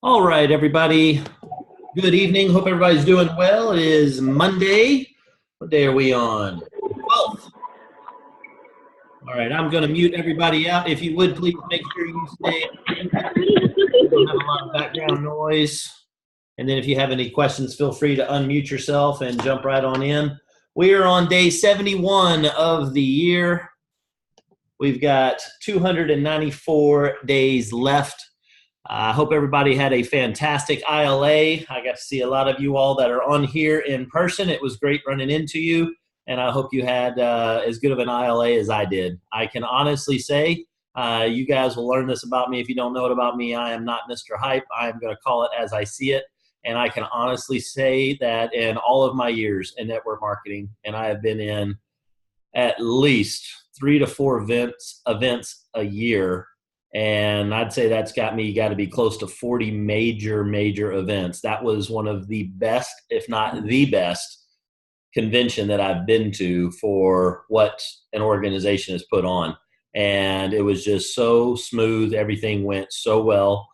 All right, everybody. Good evening. Hope everybody's doing well. It is Monday. What day are we on? 12th. All right, I'm going to mute everybody out. If you would, please make sure you stay muted. We don't have a lot of background noise. And then if you have any questions, feel free to unmute yourself and jump right on in. We are on day 71 of the year. We've got 294 days left. I hope everybody had a fantastic ILA. I got to see a lot of you all that are on here in person. It was great running into you, and I hope you had as good of an ILA as I did. I can honestly say you guys will learn this about me. If you don't know it about me, I am not Mr. Hype. I'm going to call it as I see it, and I can honestly say that in all of my years in network marketing, and I have been in at least 3 to 4 events a year, and I'd say that's got to be close to 40 major events. That was one of the best, if not the best, convention that I've been to for what an organization has put on. And it was just so smooth. Everything went so well.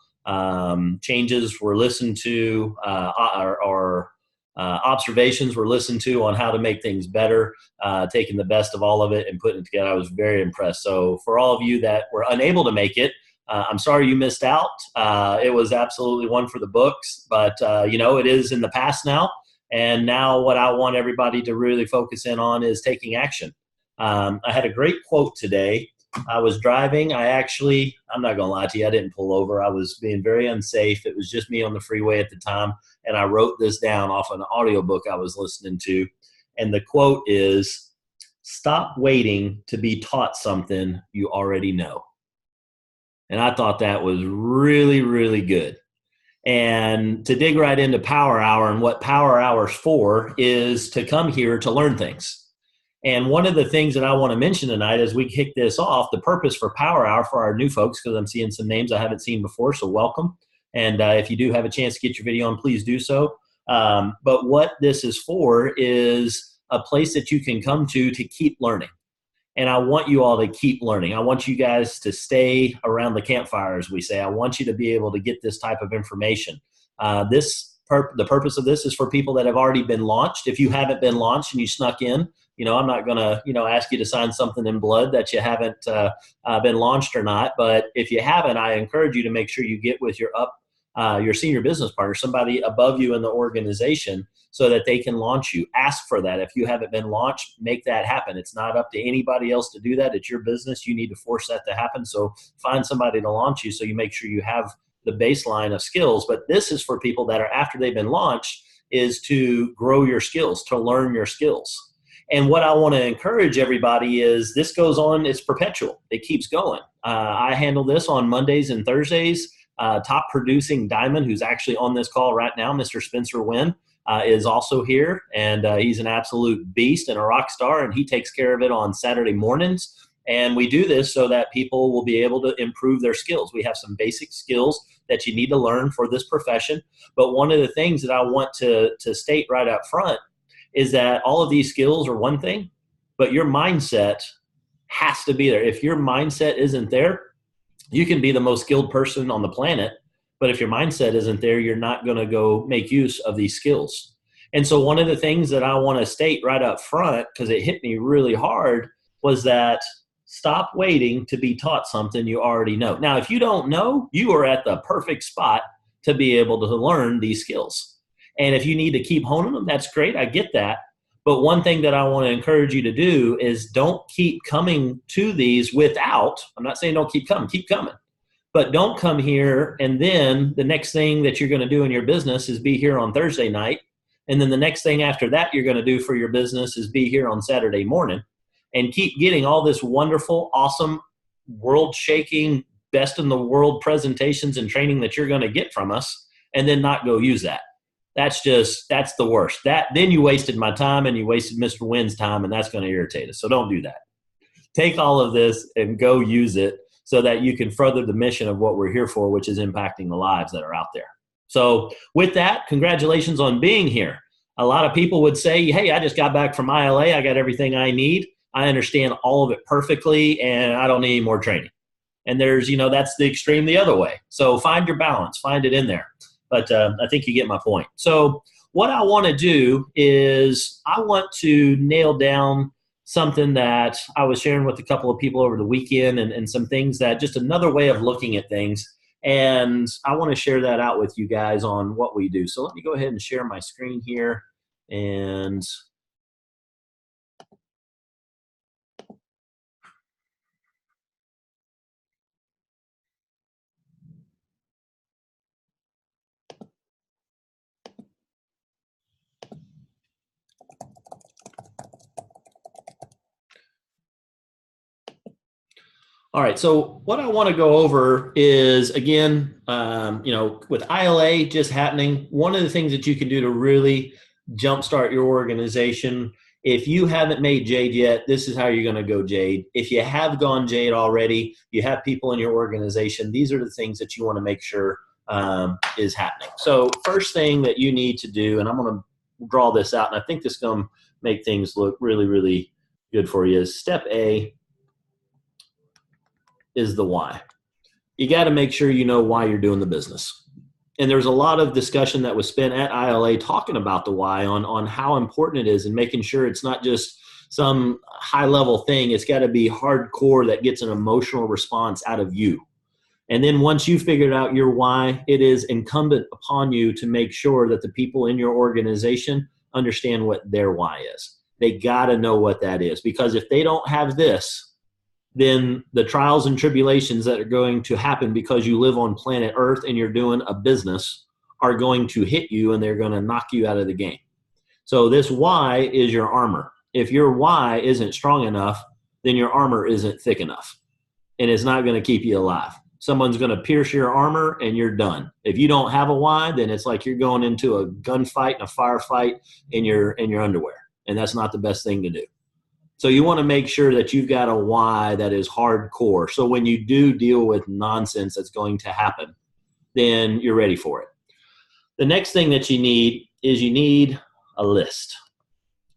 Changes were listened to, or observations were listened to on how to make things better, taking the best of all of it and putting it together. I was very impressed. So for all of you that were unable to make it, I'm sorry you missed out. It was absolutely one for the books, but it is in the past now. And now what I want everybody to really focus in on is taking action. I had a great quote today. I was driving. I'm not going to lie to you, I didn't pull over. I was being very unsafe. It was just me on the freeway at the time. And I wrote this down off an audiobook I was listening to. And the quote is, "Stop waiting to be taught something you already know." And I thought that was really, really good. And to dig right into Power Hour, and what Power Hour's for is to come here to learn things. And one of the things that I want to mention tonight as we kick this off, the purpose for Power Hour for our new folks, because I'm seeing some names I haven't seen before, so welcome. And if you do have a chance to get your video on, please do so. But what this is for is a place that you can come to keep learning. And I want you all to keep learning. I want you guys to stay around the campfire, as we say. I want you to be able to get this type of information. The purpose of this is for people that have already been launched. If you haven't been launched and you snuck in, I'm not going to, ask you to sign something in blood that you haven't been launched or not. But if you haven't, I encourage you to make sure you get with your senior business partner, somebody above you in the organization, so that they can launch you. Ask for that. If you haven't been launched, make that happen. It's not up to anybody else to do that. It's your business. You need to force that to happen. So find somebody to launch you so you make sure you have the baseline of skills. But this is for people that are, after they've been launched, is to grow your skills, to learn your skills. And what I want to encourage everybody is this goes on, it's perpetual. It keeps going. I handle this on Mondays and Thursdays. Top producing diamond, who's actually on this call right now, Mr. Spencer Wynn, is also here. And he's an absolute beast and a rock star, and he takes care of it on Saturday mornings. And we do this so that people will be able to improve their skills. We have some basic skills that you need to learn for this profession. But one of the things that I want to state right up front is that all of these skills are one thing, but your mindset has to be there. If your mindset isn't there, you can be the most skilled person on the planet, but if your mindset isn't there, you're not going to go make use of these skills. And so one of the things that I want to state right up front, because it hit me really hard, was that stop waiting to be taught something you already know. Now, if you don't know, you are at the perfect spot to be able to learn these skills. And if you need to keep honing them, that's great. I get that. But one thing that I want to encourage you to do is don't keep coming to these without, I'm not saying don't keep coming. But don't come here and then the next thing that you're going to do in your business is be here on Thursday night. And then the next thing after that you're going to do for your business is be here on Saturday morning, and keep getting all this wonderful, awesome, world-shaking, best in the world presentations and training that you're going to get from us, and then not go use that. That's the worst. Then you wasted my time and you wasted Mr. Wynn's time, and that's going to irritate us. So don't do that. Take all of this and go use it so that you can further the mission of what we're here for, which is impacting the lives that are out there. So with that, congratulations on being here. A lot of people would say, hey, I just got back from ILA. I got everything I need. I understand all of it perfectly, and I don't need any more training. And there's, that's the extreme the other way. So find your balance, find it in there. But I think you get my point. So what I want to do is I want to nail down something that I was sharing with a couple of people over the weekend, and some things that just another way of looking at things. And I want to share that out with you guys on what we do. So let me go ahead and share my screen here. And all right, so what I want to go over is, again, with ILA just happening, one of the things that you can do to really jumpstart your organization, if you haven't made Jade yet, this is how you're going to go Jade. If you have gone Jade already, you have people in your organization, these are the things that you want to make sure is happening. So first thing that you need to do, and I'm going to draw this out, and I think this is going to make things look really, really good for you, is step A is the why. You got to make sure you know why you're doing the business. And there's a lot of discussion that was spent at ILA talking about the why, on how important it is, and making sure it's not just some high level thing. It's got to be hardcore that gets an emotional response out of you. And then once you figured out your why, it is incumbent upon you to make sure that the people in your organization understand what their why is. They got to know what that is, because if they don't have this, then the trials and tribulations that are going to happen because you live on planet Earth and you're doing a business are going to hit you, and they're going to knock you out of the game. So this why is your armor. If your why isn't strong enough, then your armor isn't thick enough, and it's not going to keep you alive. Someone's going to pierce your armor and you're done. If you don't have a why, then it's like you're going into a gunfight and a firefight in your underwear, and that's not the best thing to do. So you want to make sure that you've got a why that is hardcore. So when you do deal with nonsense that's going to happen, then you're ready for it. The next thing that you need is you need a list.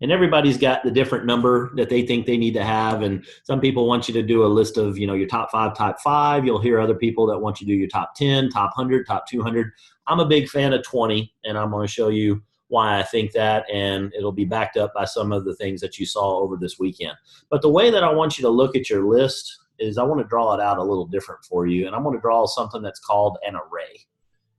And everybody's got the different number that they think they need to have. And some people want you to do a list of, your top 5. You'll hear other people that want you to do your top 10, top 100, top 200. I'm a big fan of 20, and I'm going to show you why I think that, and it'll be backed up by some of the things that you saw over this weekend. But the way that I want you to look at your list is I want to draw it out a little different for you, and I'm going to draw something that's called an array.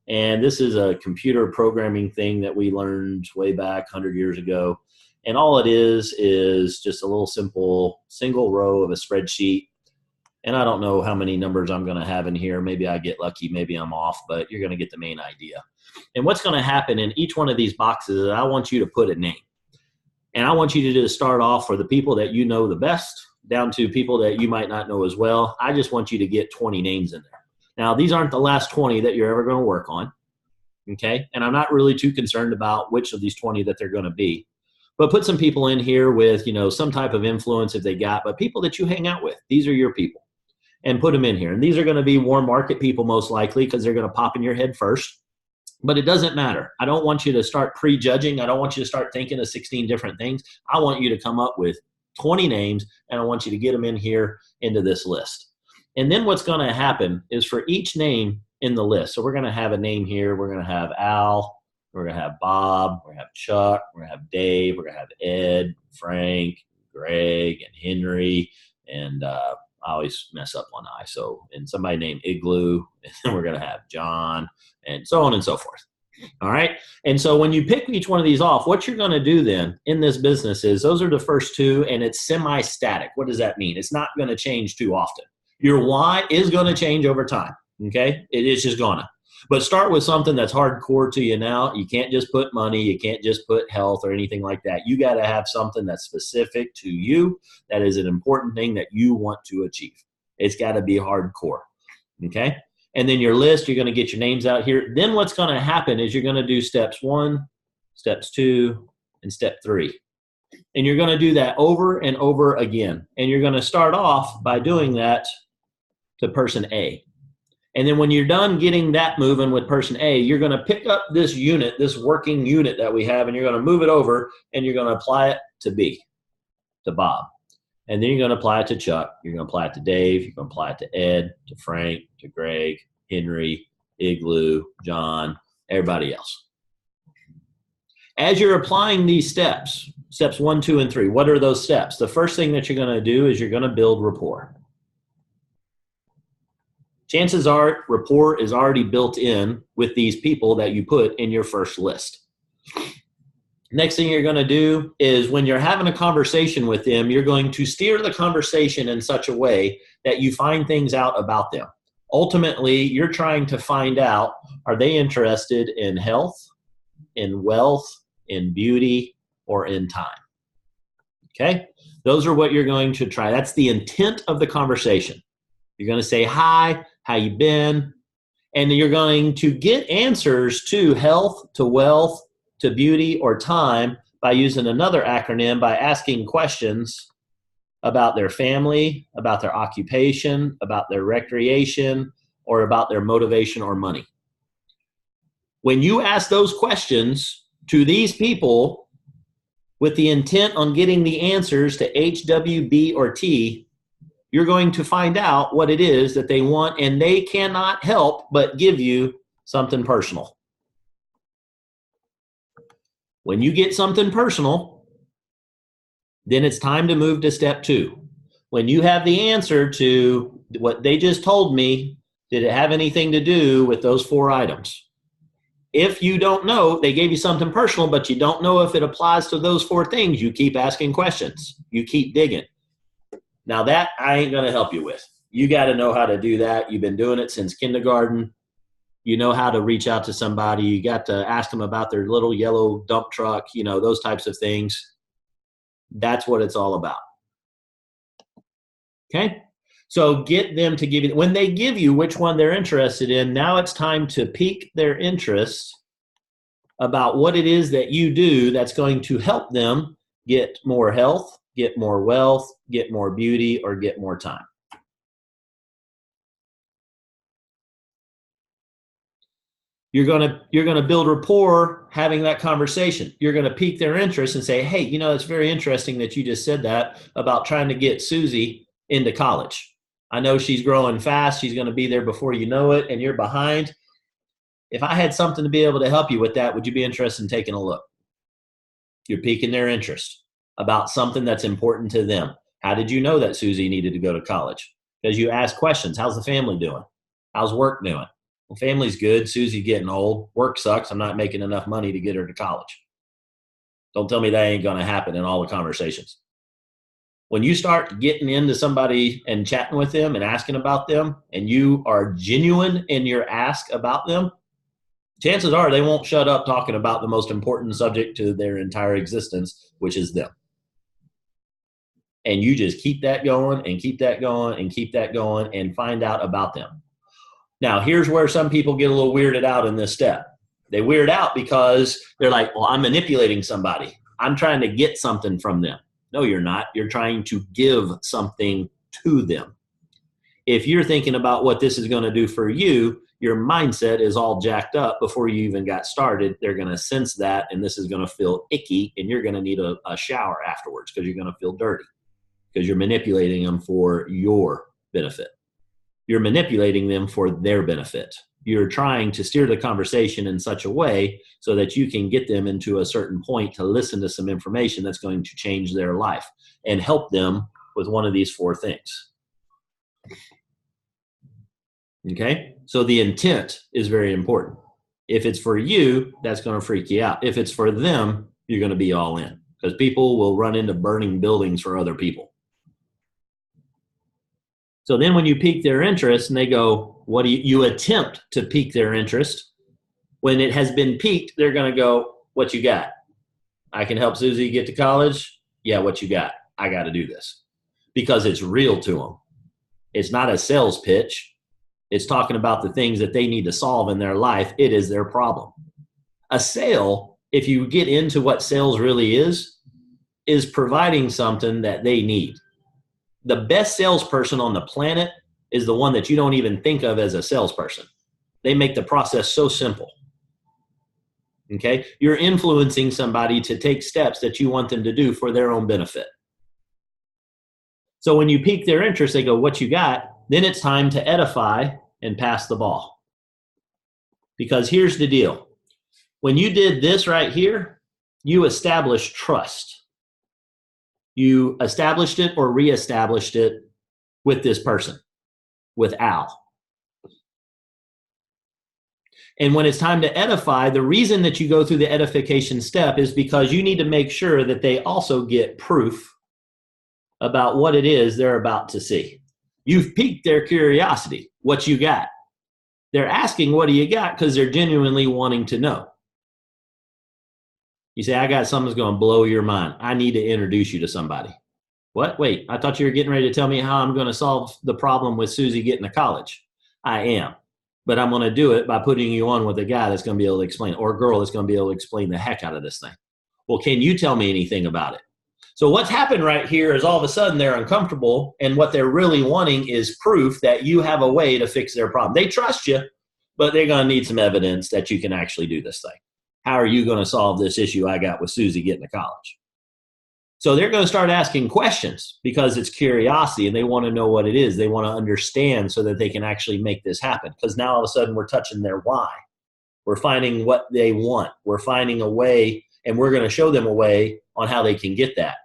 And this is a computer programming thing that we learned way back 100 years ago. And all it is just a little simple single row of a spreadsheet. And I don't know how many numbers I'm going to have in here. Maybe I get lucky, maybe I'm off, but you're going to get the main idea. And what's going to happen in each one of these boxes is I want you to put a name. And I want you to just start off for the people that you know the best, down to people that you might not know as well. I just want you to get 20 names in there. Now, these aren't the last 20 that you're ever going to work on, okay? And I'm not really too concerned about which of these 20 that they're going to be. But put some people in here with, some type of influence if they got, but people that you hang out with. These are your people. And put them in here. And these are going to be warm market people most likely, because they're going to pop in your head first. But it doesn't matter. I don't want you to start prejudging. I don't want you to start thinking of 16 different things. I want you to come up with 20 names, and I want you to get them in here into this list. And then what's going to happen is for each name in the list, so we're going to have a name here. We're going to have Al. We're going to have Bob. We're going to have Chuck. We're going to have Dave. We're going to have Ed, Frank, Greg, and Henry, and I always mess up one I. So, and somebody named Igloo, and then we're going to have John, and so on and so forth. All right. And so when you pick each one of these off, what you're going to do then in this business is those are the first two, and it's semi-static. What does that mean? It's not going to change too often. Your why is going to change over time. Okay. It is just going to. But start with something that's hardcore to you now. You can't just put money. You can't just put health or anything like that. You got to have something that's specific to you. That is an important thing that you want to achieve. It's got to be hardcore. Okay. And then your list, you're going to get your names out here. Then what's going to happen is you're going to do steps 1, steps 2, and step 3. And you're going to do that over and over again. And you're going to start off by doing that to person A. And then when you're done getting that moving with person A, you're going to pick up this unit, this working unit that we have, and you're going to move it over, and you're going to apply it to B, to Bob. And then you're going to apply it to Chuck. You're going to apply it to Dave. You're going to apply it to Ed, to Frank, to Greg, Henry, Igloo, John, everybody else. As you're applying these steps 1, 2, and 3, what are those steps? The first thing that you're going to do is you're going to build rapport. Chances are rapport is already built in with these people that you put in your first list. Next thing you're going to do is when you're having a conversation with them, you're going to steer the conversation in such a way that you find things out about them. Ultimately, you're trying to find out, are they interested in health, in wealth, in beauty, or in time? Okay? Those are what you're going to try. That's the intent of the conversation. You're going to say, hi, how you been? And you're going to get answers to health, to wealth, to beauty, or time by using another acronym, by asking questions about their family, about their occupation, about their recreation, or about their motivation or money. When you ask those questions to these people with the intent on getting the answers to H, W, B, or T, you're going to find out what it is that they want, and they cannot help but give you something personal. When you get something personal, then it's time to move to step 2. When you have the answer to what they just told me, did it have anything to do with those 4 items? If you don't know, they gave you something personal, but you don't know if it applies to those 4 things, you keep asking questions. You keep digging. Now that I ain't going to help you with. You got to know how to do that. You've been doing it since kindergarten. You know how to reach out to somebody. You got to ask them about their little yellow dump truck, you know, those types of things. That's what it's all about. Okay? So get them to give you, when they give you which one they're interested in, now it's time to pique their interest about what it is that you do that's going to help them get more health, get more wealth, get more beauty, or get more time. You're gonna build rapport having that conversation. You're gonna pique their interest and say, hey, you know, it's very interesting that you just said that about trying to get Susie into college. I know she's growing fast. She's gonna be there before you know it, and you're behind. If I had something to be able to help you with that, would you be interested in taking a look? You're piquing their interest about something that's important to them. How did you know that Susie needed to go to college? Because you ask questions. How's the family doing? How's work doing? Well, family's good. Susie's getting old. Work sucks. I'm not making enough money to get her to college. Don't tell me that ain't going to happen in all the conversations. When you start getting into somebody and chatting with them and asking about them, and you are genuine in your ask about them, chances are they won't shut up talking about the most important subject to their entire existence, which is them. And you just keep that going and keep that going and keep that going and find out about them. Now, here's where some people get a little weirded out in this step. They weird out because they're like, well, I'm manipulating somebody. I'm trying to get something from them. No, you're not. You're trying to give something to them. If you're thinking about what this is going to do for you, your mindset is all jacked up before you even got started. They're going to sense that, and this is going to feel icky, and you're going to need a shower afterwards because you're going to feel dirty because you're manipulating them for your benefit. You're manipulating them for their benefit. You're trying to steer the conversation in such a way so that you can get them into a certain point to listen to some information that's going to change their life and help them with one of these 4 things. Okay? So the intent is very important. If it's for you, that's going to freak you out. If it's for them, you're going to be all in because people will run into burning buildings for other people. So then when you pique their interest and they go, what do you attempt to pique their interest? When it has been piqued, they're going to go, what you got? I can help Susie get to college. Yeah, what you got? I got to do this because it's real to them. It's not a sales pitch. It's talking about the things that they need to solve in their life. It is their problem. A sale, if you get into what sales really is providing something that they need. The best salesperson on the planet is the one that you don't even think of as a salesperson. They make the process so simple. Okay? You're influencing somebody to take steps that you want them to do for their own benefit. So when you pique their interest, they go, what you got? Then it's time to edify and pass the ball. Because here's the deal. When you did this right here, you established trust. You established it or reestablished it with this person, with Al. And when it's time to edify, the reason that you go through the edification step is because you need to make sure that they also get proof about what it is they're about to see. You've piqued their curiosity, what you got. They're asking, what do you got? Because they're genuinely wanting to know. You say, I got something that's going to blow your mind. I need to introduce you to somebody. What? Wait, I thought you were getting ready to tell me how I'm going to solve the problem with Susie getting to college. I am. But I'm going to do it by putting you on with a guy that's going to be able to explain, or a girl that's going to be able to explain the heck out of this thing. Well, can you tell me anything about it? So what's happened right here is all of a sudden they're uncomfortable, and what they're really wanting is proof that you have a way to fix their problem. They trust you, but they're going to need some evidence that you can actually do this thing. How are you going to solve this issue I got with Susie getting to college? So they're going to start asking questions because it's curiosity and they want to know what it is. They want to understand so that they can actually make this happen. Because now all of a sudden we're touching their why. We're finding what they want. We're finding a way, and we're going to show them a way on how they can get that.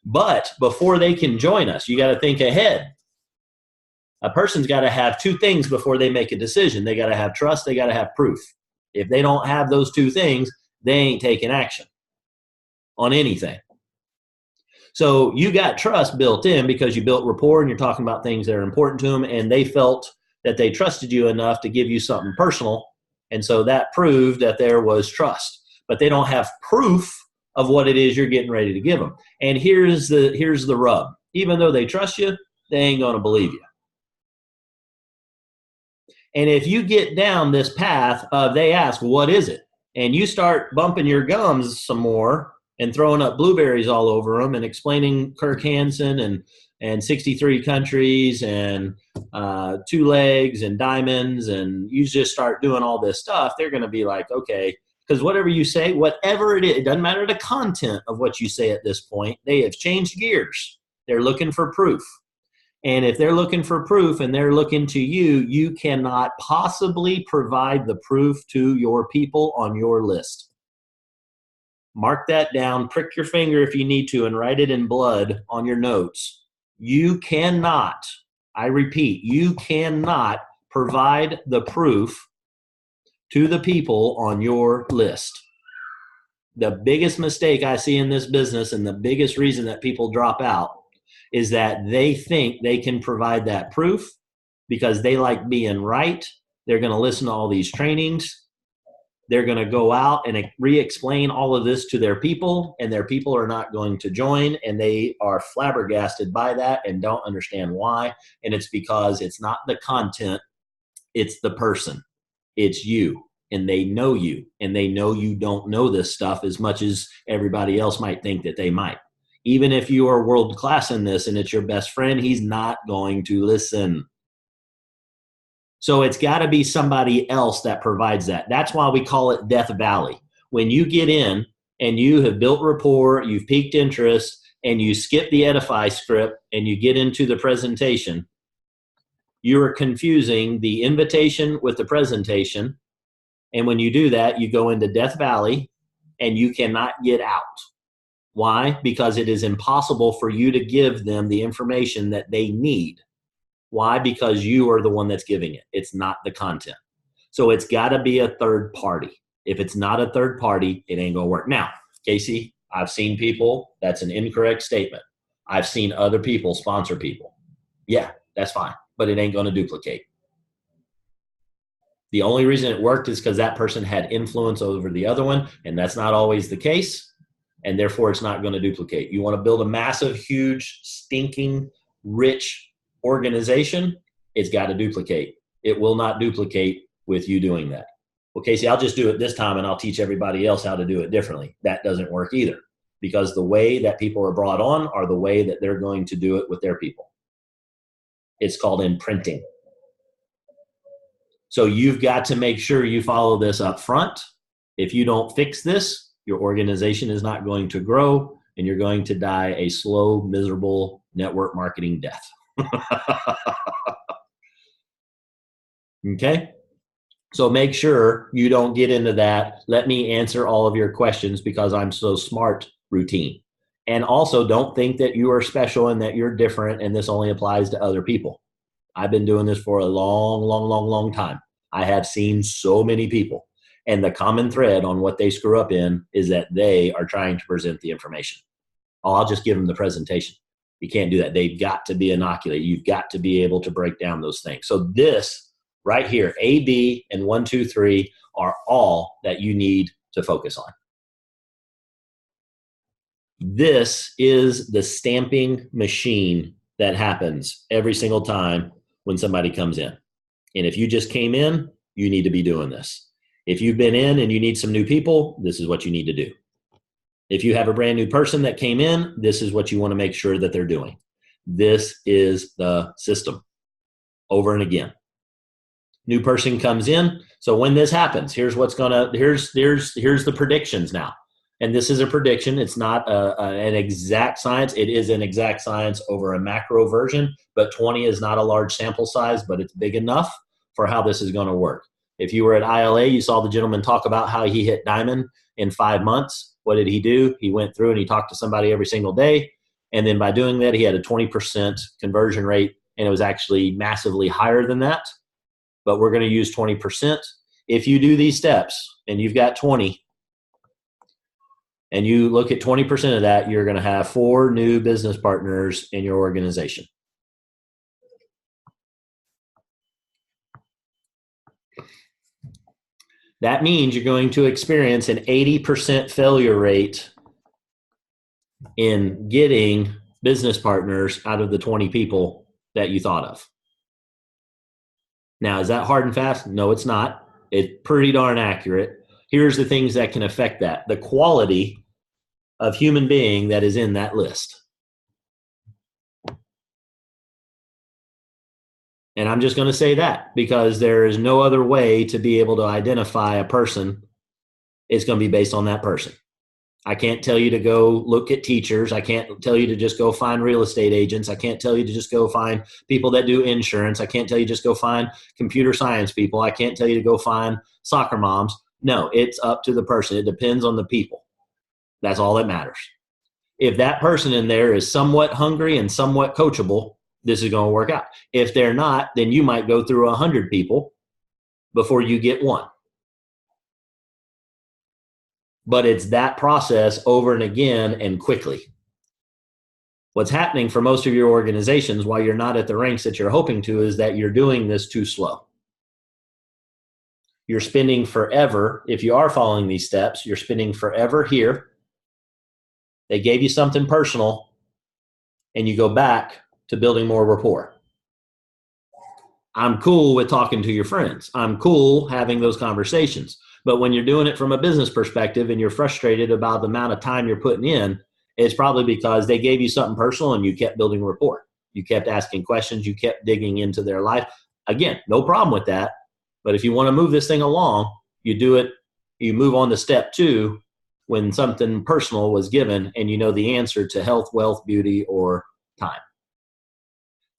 But before they can join us, you got to think ahead. A person's got to have two things before they make a decision. They got to have trust. They got to have proof. If they don't have those two things, they ain't taking action on anything. So you got trust built in because you built rapport and you're talking about things that are important to them, and they felt that they trusted you enough to give you something personal. And so that proved that there was trust. But they don't have proof of what it is you're getting ready to give them. And here's the rub. Even though they trust you, they ain't going to believe you. And if you get down this path of they ask, what is it? And you start bumping your gums some more and throwing up blueberries all over them and explaining Kirk Hansen and 63 countries and 2 legs and diamonds, and you just start doing all this stuff, they're going to be like, okay, because whatever you say, whatever it is, it doesn't matter the content of what you say at this point. They have changed gears. They're looking for proof. And if they're looking for proof and they're looking to you, you cannot possibly provide the proof to your people on your list. Mark that down, prick your finger if you need to, and write it in blood on your notes. You cannot, I repeat, you cannot provide the proof to the people on your list. The biggest mistake I see in this business, and the biggest reason that people drop out, is that they think they can provide that proof because they like being right. They're going to listen to all these trainings. They're going to go out and re-explain all of this to their people, and their people are not going to join, and they are flabbergasted by that and don't understand why. And it's because it's not the content, it's the person. It's you, and they know you, and they know you don't know this stuff as much as everybody else might think that they might. Even if you are world class in this and it's your best friend, he's not going to listen. So it's got to be somebody else that provides that. That's why we call it Death Valley. When you get in and you have built rapport, you've piqued interest, and you skip the edify script and you get into the presentation, you are confusing the invitation with the presentation. And when you do that, you go into Death Valley and you cannot get out. Why? Because it is impossible for you to give them the information that they need. Why? Because you are the one that's giving it. It's not the content. So it's got to be a third party. If it's not a third party, it ain't going to work. Now, Casey, I've seen people, that's an incorrect statement. I've seen other people sponsor people. Yeah, that's fine, but it ain't going to duplicate. The only reason it worked is because that person had influence over the other one, and that's not always the case, and therefore it's not going to duplicate. You want to build a massive, huge, stinking, rich organization, it's got to duplicate. It will not duplicate with you doing that. Well, Casey, I'll just do it this time and I'll teach everybody else how to do it differently. That doesn't work either, because the way that people are brought on are the way that they're going to do it with their people. It's called imprinting. So you've got to make sure you follow this up front. If you don't fix this, your organization is not going to grow, and you're going to die a slow, miserable network marketing death. Okay? So make sure you don't get into that, let me answer all of your questions because I'm so smart routine. And also don't think that you are special and that you're different and this only applies to other people. I've been doing this for a long time. I have seen so many people. And the common thread on what they screw up in is that they are trying to present the information. Oh, I'll just give them the presentation. You can't do that. They've got to be inoculated. You've got to be able to break down those things. So this right here, A, B, and 1, 2, 3 are all that you need to focus on. This is the stamping machine that happens every single time when somebody comes in. And if you just came in, you need to be doing this. If you've been in and you need some new people, this is what you need to do. If you have a brand new person that came in, this is what you want to make sure that they're doing. This is the system over and again. New person comes in. So when this happens, here's what's here's the predictions now. And this is a prediction. It's not an exact science. It is an exact science over a macro version, but 20 is not a large sample size, but it's big enough for how this is going to work. If you were at ILA, you saw the gentleman talk about how he hit diamond in 5 months. What did he do? He went through and he talked to somebody every single day. And then by doing that, he had a 20% conversion rate, and it was actually massively higher than that. But we're going to use 20%. If you do these steps and you've got 20, and you look at 20% of that, you're going to have 4 new business partners in your organization. That means you're going to experience an 80% failure rate in getting business partners out of the 20 people that you thought of. Now, is that hard and fast? No, it's not. It's pretty darn accurate. Here's the things that can affect that. The quality of human being that is in that list. And I'm just going to say that because there is no other way to be able to identify a person. It's going to be based on that person. I can't tell you to go look at teachers. I can't tell you to just go find real estate agents. I can't tell you to just go find people that do insurance. I can't tell you just go find computer science people. I can't tell you to go find soccer moms. No, it's up to the person. It depends on the people. That's all that matters. If that person in there is somewhat hungry and somewhat coachable, this is going to work out. If they're not, then you might go through 100 people before you get one. But it's that process over and again and quickly. What's happening for most of your organizations while you're not at the ranks that you're hoping to is that you're doing this too slow. You're spending forever. If you are following these steps, you're spending forever here. They gave you something personal, and you go back to building more rapport. I'm cool with talking to your friends. I'm cool having those conversations. But when you're doing it from a business perspective and you're frustrated about the amount of time you're putting in, it's probably because they gave you something personal and you kept building rapport. You kept asking questions. You kept digging into their life. Again, no problem with that. But if you want to move this thing along, you do it. You move on to step 2 when something personal was given and you know the answer to health, wealth, beauty, or time.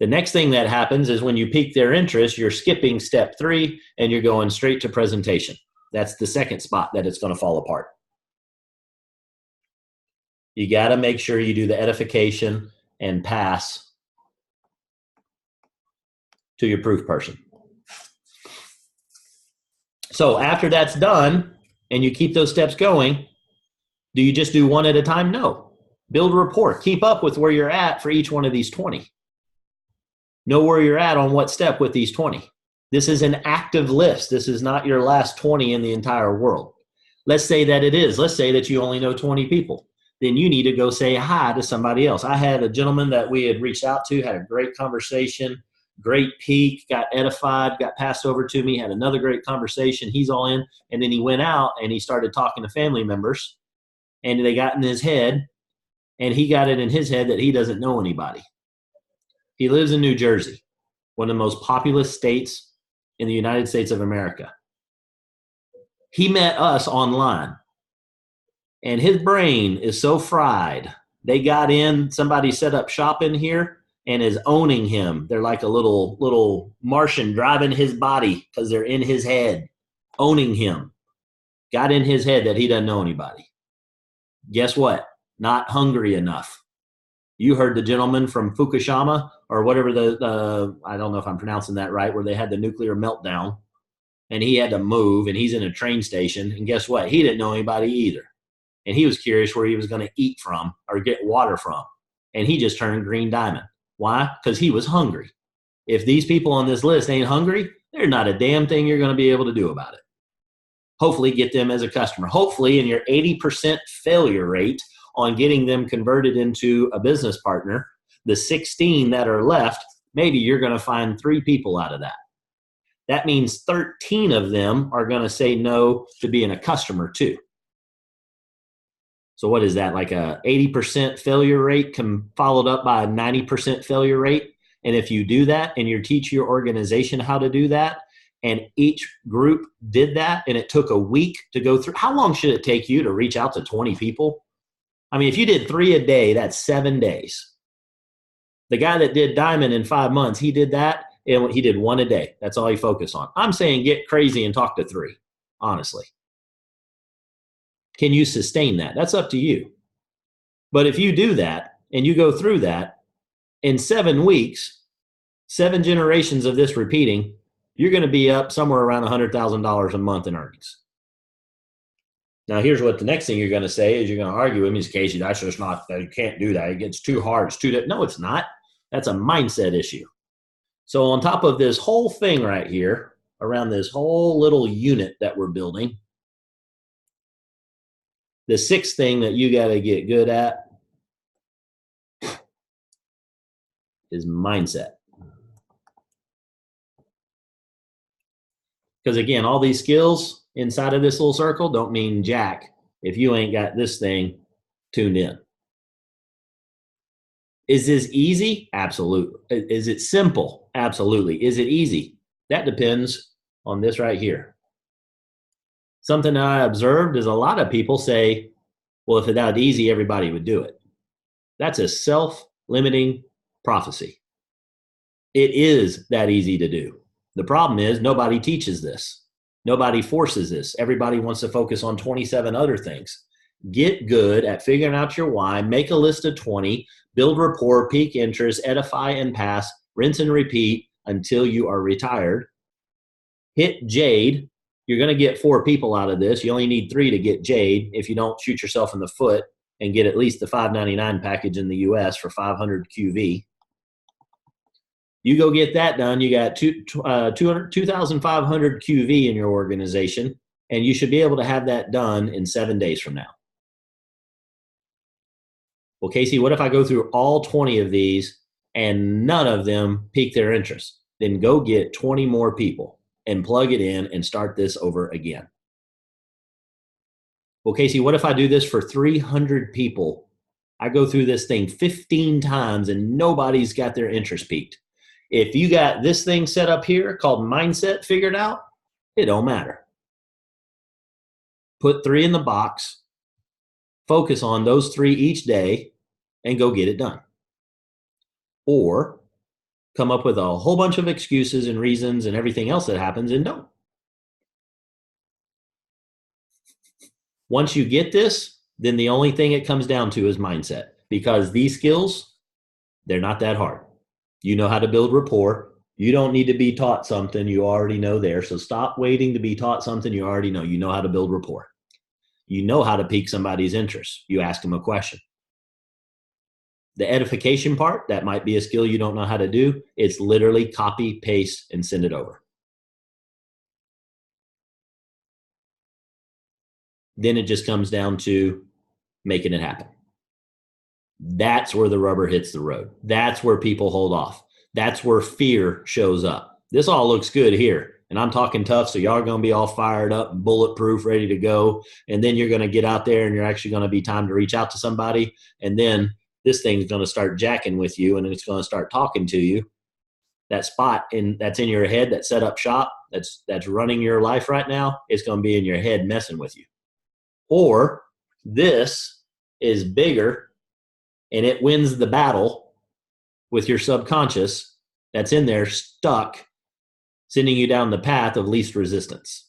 The next thing that happens is when you pique their interest, you're skipping step 3 and you're going straight to presentation. That's the second spot that it's going to fall apart. You got to make sure you do the edification and pass to your proof person. So after that's done and you keep those steps going, do you just do one at a time? No. Build rapport. Keep up with where you're at for each one of these 20. Know where you're at on what step with these 20. This is an active list. This is not your last 20 in the entire world. Let's say that it is. Let's say that you only know 20 people. Then you need to go say hi to somebody else. I had a gentleman that we had reached out to, had a great conversation, great peak, got edified, got passed over to me, had another great conversation. He's all in. And then he went out and he started talking to family members, and they got in his head, and he got it in his head that he doesn't know anybody. He lives in New Jersey, one of the most populous states in the United States of America. He met us online, and his brain is so fried They got in, somebody set up shop in here and is owning him. They're like a little Martian driving his body because they're in his head, owning him. Got in his head that he doesn't know anybody. Guess what? Not hungry enough. You heard the gentleman from Fukushima or whatever I don't know if I'm pronouncing that right, where they had the nuclear meltdown and he had to move and he's in a train station. And guess what? He didn't know anybody either. And he was curious where he was going to eat from or get water from. And he just turned green diamond. Why? Because he was hungry. If these people on this list ain't hungry, there's not a damn thing you're going to be able to do about it. Hopefully get them as a customer. Hopefully in your 80% failure rate on getting them converted into a business partner, the 16 that are left, maybe you're going to find 3 people out of that. That means 13 of them are going to say no to being a customer too. So what is that, like a 80% failure rate followed up by a 90% failure rate? And if you do that and you teach your organization how to do that, and each group did that, and it took a week to go through, how long should it take you to reach out to 20 people? I mean, if you did 3 a day, that's 7 days. The guy that did Diamond in 5 months, he did that, and he did 1 a day. That's all he focused on. I'm saying get crazy and talk to 3, honestly. Can you sustain that? That's up to you. But if you do that and you go through that in 7 weeks, 7 generations of this repeating, you're going to be up somewhere around $100,000 a month in earnings. Now, here's what the next thing you're going to say is you're going to argue with me, Casey, that's just not, you can't do that. It gets too hard. It's too, no, it's not. That's a mindset issue. So on top of this whole thing right here, around this whole little unit that we're building, the 6th thing that you got to get good at is mindset. Because again, all these skills inside of this little circle don't mean jack if you ain't got this thing tuned in. Is this easy? Absolutely. Is it simple? Absolutely. Is it easy? That depends on this right here. Something that I observed is a lot of people say, well, if it that easy, everybody would do it. That's a self-limiting prophecy. It is that easy to do. The problem is nobody teaches this. Nobody forces this. Everybody wants to focus on 27 other things. Get good at figuring out your why, make a list of 20, build rapport, peak interest, edify and pass, rinse and repeat until you are retired. Hit Jade. You're going to get 4 people out of this. You only need 3 to get Jade if you don't shoot yourself in the foot and get at least the $599 package in the US for 500 QV. You go get that done. You got 2,500 QV in your organization, and you should be able to have that done in 7 days from now. Well, Casey, what if I go through all 20 of these and none of them pique their interest? Then go get 20 more people and plug it in and start this over again. Well, Casey, what if I do this for 300 people? I go through this thing 15 times and nobody's got their interest piqued. If you got this thing set up here called mindset figured out, it don't matter. Put 3 in the box, focus on those 3 each day, and go get it done. Or come up with a whole bunch of excuses and reasons and everything else that happens and don't. Once you get this, then the only thing it comes down to is mindset, because these skills, they're not that hard. You know how to build rapport. You don't need to be taught something you already know there. So stop waiting to be taught something you already know. You know how to build rapport. You know how to pique somebody's interest. You ask them a question. The edification part, that might be a skill you don't know how to do. It's literally copy, paste, and send it over. Then it just comes down to making it happen. That's where the rubber hits the road. That's where people hold off. That's where fear shows up. This all looks good here. And I'm talking tough, so y'all are going to be all fired up, bulletproof, ready to go. And then you're going to get out there and you're actually going to be time to reach out to somebody. And then this thing's going to start jacking with you and it's going to start talking to you. That spot that's in your head, that set up shop, that's running your life right now, it's going to be in your head messing with you. Or this is bigger and it wins the battle with your subconscious that's in there stuck, sending you down the path of least resistance.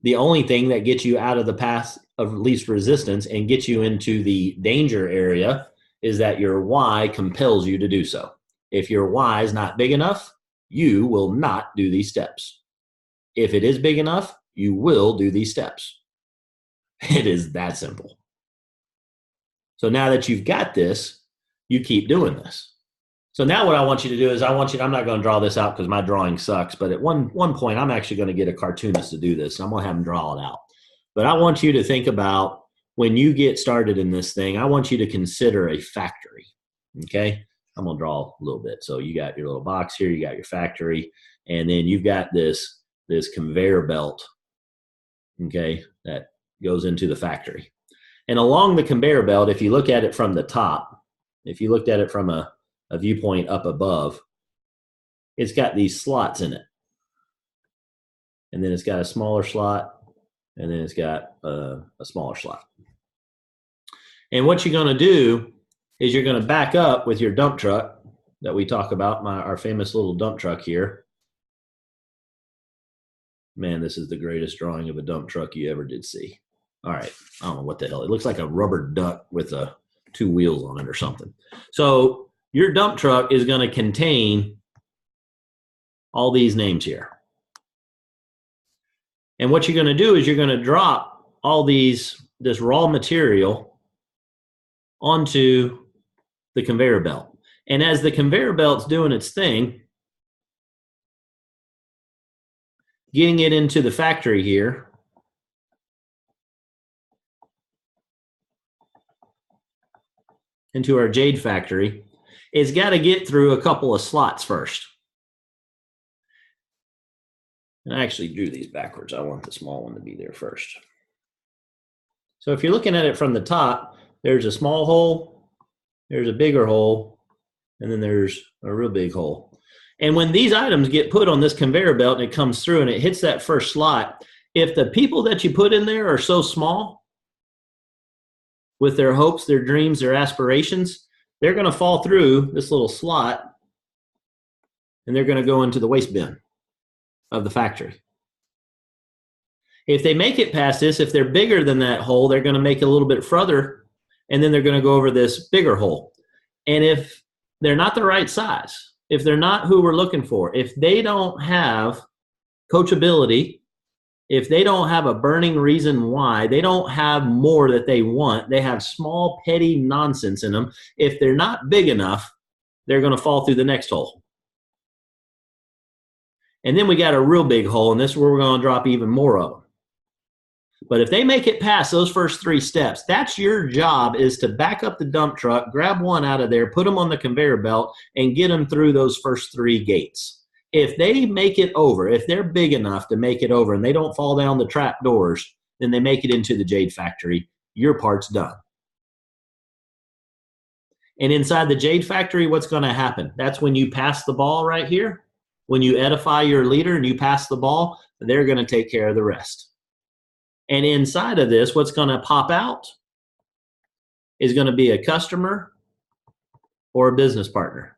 The only thing that gets you out of the path of least resistance and gets you into the danger area is that your why compels you to do so. If your why is not big enough, you will not do these steps. If it is big enough, you will do these steps. It is that simple. So now that you've got this, you keep doing this. So now what I want you to do is I'm not going to draw this out because my drawing sucks, but at one point, I'm actually going to get a cartoonist to do this. I'm going to have him draw it out. But I want you to think about when you get started in this thing, I want you to consider a factory, okay? I'm going to draw a little bit. So you got your little box here, you got your factory, and then you've got this conveyor belt, okay, that goes into the factory. And along the conveyor belt, if you look at it from the top, if you looked at it from a viewpoint up above, it's got these slots in it. And then it's got a smaller slot, and then it's got a smaller slot. And what you're going to do is you're going to back up with your dump truck that we talk about, our famous little dump truck here. Man, this is the greatest drawing of a dump truck you ever did see. All right, I don't know what the hell. It looks like a rubber duck with two wheels on it or something. So your dump truck is going to contain all these names here. And what you're going to do is you're going to drop all this raw material onto the conveyor belt. And as the conveyor belt's doing its thing, getting it into the factory here, into our jade factory, it's got to get through a couple of slots first. And I actually drew these backwards. I want the small one to be there first. So if you're looking at it from the top, there's a small hole, there's a bigger hole, and then there's a real big hole. And when these items get put on this conveyor belt and it comes through and it hits that first slot, if the people that you put in there are so small with their hopes, their dreams, their aspirations, they're going to fall through this little slot and they're going to go into the waste bin of the factory. If they make it past this, if they're bigger than that hole, they're going to make it a little bit further, and then they're going to go over this bigger hole. And if they're not the right size, if they're not who we're looking for, if they don't have coachability, if they don't have a burning reason why, they don't have more that they want, they have small, petty nonsense in them, if they're not big enough, they're going to fall through the next hole. And then we got a real big hole, and this is where we're going to drop even more of them. But if they make it past those first three steps, that's your job, is to back up the dump truck, grab one out of there, put them on the conveyor belt, and get them through those first three gates. If they make it over, if they're big enough to make it over and they don't fall down the trap doors, then they make it into the jade factory. Your part's done. And inside the jade factory, what's going to happen? That's when you pass the ball right here. When you edify your leader and you pass the ball, they're going to take care of the rest. And inside of this, what's going to pop out is going to be a customer or a business partner.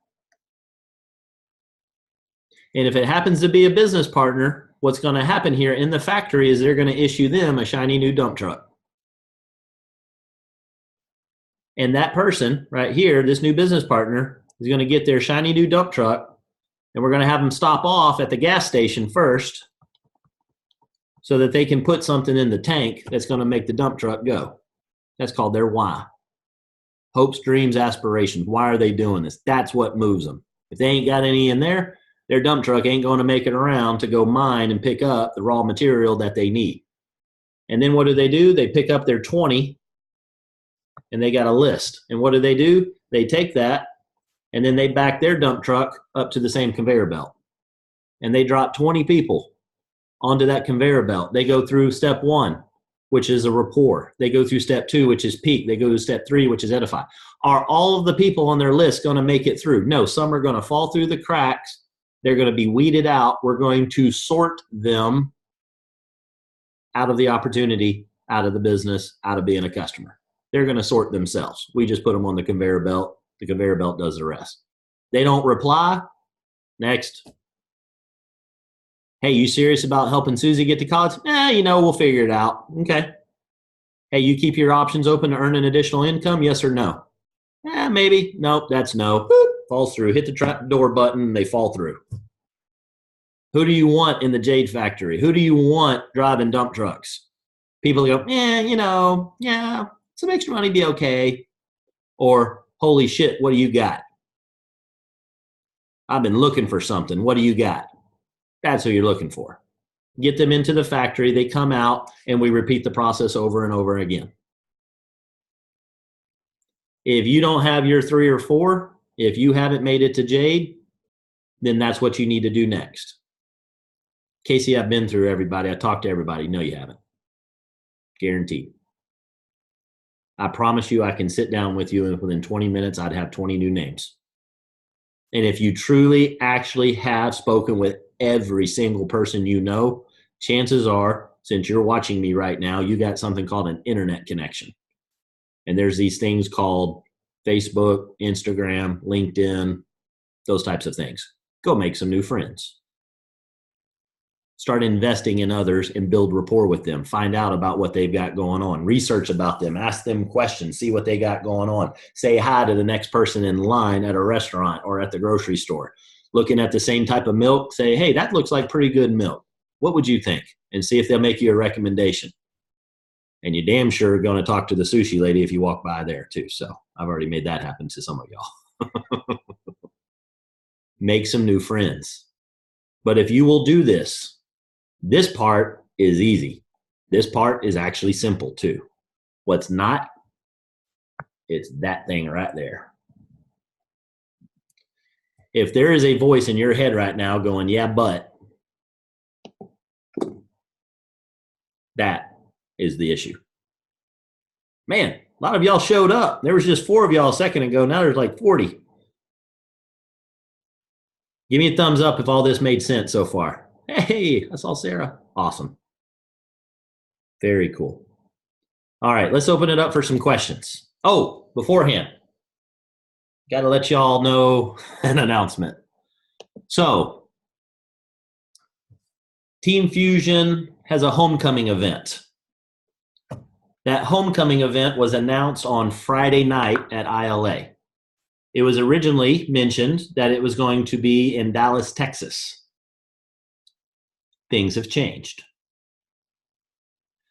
And if it happens to be a business partner, what's going to happen here in the factory is they're going to issue them a shiny new dump truck. And that person right here, this new business partner, is going to get their shiny new dump truck, and we're going to have them stop off at the gas station first so that they can put something in the tank that's going to make the dump truck go. That's called their why. Hopes, dreams, aspirations. Why are they doing this? That's what moves them. If they ain't got any in there, their dump truck ain't going to make it around to go mine and pick up the raw material that they need. And then what do? They pick up their 20 and they got a list. And what do? They take that and then they back their dump truck up to the same conveyor belt. And they drop 20 people onto that conveyor belt. They go through step 1, which is a rapport. They go through step 2, which is peak. They go to step 3, which is edify. Are all of the people on their list going to make it through? No, some are going to fall through the cracks. They're going to be weeded out. We're going to sort them out of the opportunity, out of the business, out of being a customer. they're going to sort themselves. We just put them on the conveyor belt. The conveyor belt does the rest. They don't reply. Next. Hey, you serious about helping Susie get to college? We'll figure it out. Okay. Hey, you keep your options open to earn an additional income? Yes or no? Maybe. Nope, that's no. Boop, falls through. Hit the trap door button, they fall through. Who do you want in the Jade Factory? Who do you want driving dump trucks? People go, some extra money be okay. Or, holy shit, what do you got? I've been looking for something. What do you got? That's who you're looking for. Get them into the factory. They come out, and we repeat the process over and over again. If you don't have your 3 or 4, if you haven't made it to Jade, then that's what you need to do next. Casey, I've been through everybody. I talked to everybody. No, you haven't. Guaranteed. I promise you I can sit down with you, and within 20 minutes, I'd have 20 new names. And if you truly actually have spoken with every single person you know, chances are, since you're watching me right now, you got something called an internet connection. And there's these things called Facebook, Instagram, LinkedIn, those types of things. Go make some new friends. Start investing in others and build rapport with them. Find out about what they've got going on. Research about them. Ask them questions. See what they got going on. Say hi to the next person in line at a restaurant or at the grocery store. Looking at the same type of milk, say, hey, that looks like pretty good milk. What would you think? And see if they'll make you a recommendation. And you damn sure are going to talk to the sushi lady if you walk by there too. So I've already made that happen to some of y'all. Make some new friends. But if you will do this part is easy. This part is actually simple too. What's not, it's that thing right there. If there is a voice in your head right now going, yeah, but, that is the issue. Man, a lot of y'all showed up. There was just 4 of y'all a second ago. Now there's like 40. Give me a thumbs up if all this made sense so far. Hey, I saw Sarah. Awesome. Very cool. All right, let's open it up for some questions. Oh, beforehand, got to let y'all know an announcement. So, Team Fusion has a homecoming event. That homecoming event was announced on Friday night at ILA. It was originally mentioned that it was going to be in Dallas, Texas. Things have changed.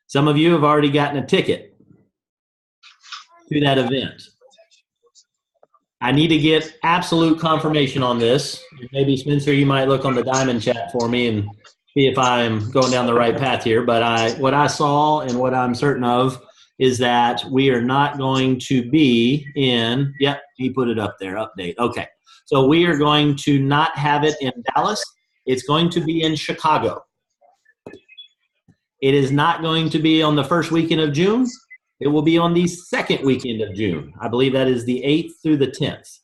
Some of you have already gotten a ticket to that event. I need to get absolute confirmation on this. Maybe Spencer, you might look on the Diamond chat for me and see if I'm going down the right path here. But what I saw and what I'm certain of is that we are not going to be in, yep, he put it up there, update. Okay, so we are going to not have it in Dallas. It's going to be in Chicago. It is not going to be on the first weekend of June. It will be on the second weekend of June. I believe that is the 8th through the 10th.